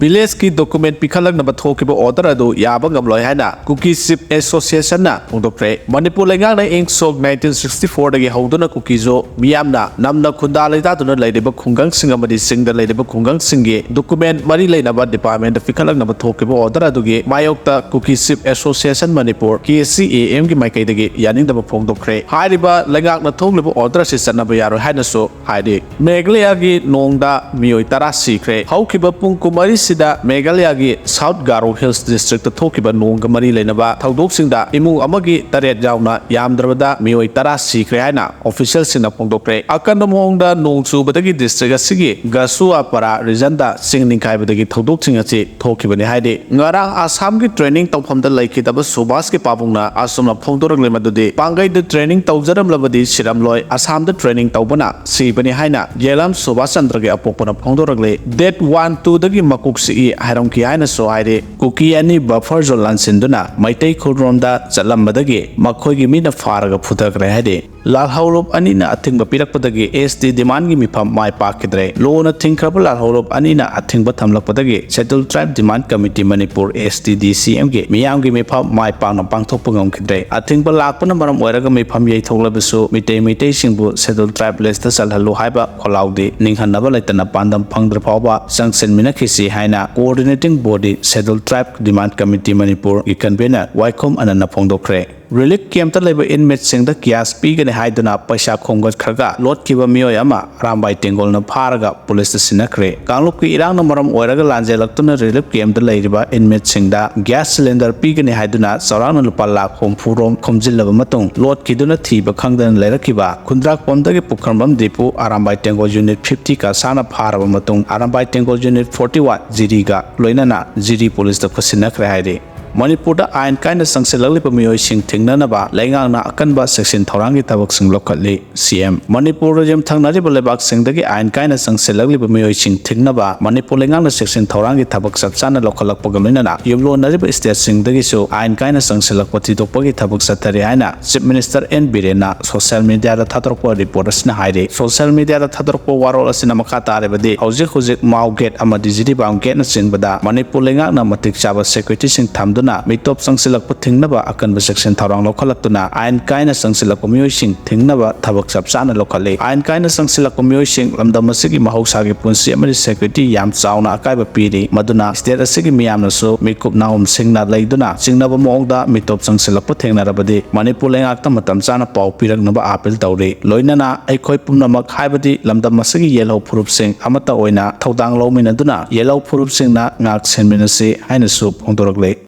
Village ki document pikhalag na bathokiba order adu yaba ngamloi haina Kuki Ship Association na phongdokre Manipur lengang na ing sok 1964 dagi hauduna Kuki zo miyamna namna khunda leita duna leideba khungang singamadi singda leideba khungang singi document mari leinaba department pikhalag na bathokiba order adu gi mayokta Kuki Ship Association Manipur KCAM gi maikai dagi yaning daba phongdokre hairiba lengak na thongliba order si sanaba yaro haina so haidi Meghalaya gi nongda Miwoi tara sikre haukiba pung kumari sida Meghalaya gi South Garo Hills District thokiba nongga mari leinaba thaudok imung amagi taret jauna yamdrabada Miwoi tara sikre haina official sina phongdokre akan mongda nongchu badagi district asigi Gasua para region da singninkai badagi thaudok sing achi thokibani haide ngarang Assam gi training tawphamda laikidaba Subhas ki pabungna asumna phongdorang lemadudi pangai de training tawjaram labadi siramloi Assam da training tawbana sibani haina Yelam Subhas Chandra gi apokpana phongdorang le date 1-2 dagi makuk si hairam ki haina so haide Kuki ani buffer zone lansinduna maitai khuromda chalammadagi makhoigi mina faraga phutagre haide Lal Haulop anina athingba pirakpadagi SD demand gi mifam mai pakidre lona thingkraba Lal Haulop anina athingba thamlakpadagi Scheduled Tribe Demand Committee Manipur STDCM gi miyam gi mifam mai pangna pangthokpa ngamkidre athingba lakpana maram oiraga mifam yei thoglabisu mitei singbu Scheduled Tribe list ta salhalu haiba kholaudi ninghanaba laitana pandam phangdra phawba sanction mina khisi haina Coordinating Body Scheduled Tribe Demand Committee Manipur gi convener Waikhom anana phongdokre Relief camp ta leba inmate singda kias pigane haiduna paisa khongot kharga lot kiba mioi ama rambai tengol na pharaga police sinakre kangluk ki irang na maram oiraga lanjelaktuna relief camp ta leiriba inmate singda gas cylinder pigane haiduna sarang lupa lakh homfurom khomjillaba matung lot kiduna thiba khangdan leirakiba khundrak pomdagi pukharmam depu arambai tengol unit 50 ka sana pharaba matung arambai tengol unit 41 jiri ga loinana jiri police ta khusinakre haide Manipur da ain kaina sangselagli mioi sing thingnanaba lengang na akanba section thorangi tabak sing lokatli CM Manipur rajam thangnari balebak singdagi ain kaina sangselagli mioi sing thingnaba Manipur lengang na section thorangi tabak sapchana lokalak pagamina na yumlo nariba state singdagi so ain kaina sangselak pati tokpagi tabak satari haina Chief Minister N Birena social media da thatorko reporters na haire social media da thatorko warol asina makata rebadi hojik mau gate ama digiti bang gate na singbada Manipur lengang na matik chaba security sing thamdu mitop sangsilak thingna akan section tharang lokhalatuna ain kaina sangsilak mioi sing thingna thabak sapchana lokhale ain kaina sangsilak mioi sing lamdam asigi mahausa gi punsi amari security yam chauna akaiba piri maduna state asigi miyamna so mikup naum singna leiduna singnaba mongda mitop sangsilak thingna rabadi Manipur lengakta matam chana pau piraknaba appeal tawre loinana aikoi pumnamak haibadi lamdam asigi yellow phurup sing amata oina thodang lomina duna yellow phurup singna ngak senminase haina su phongdorakle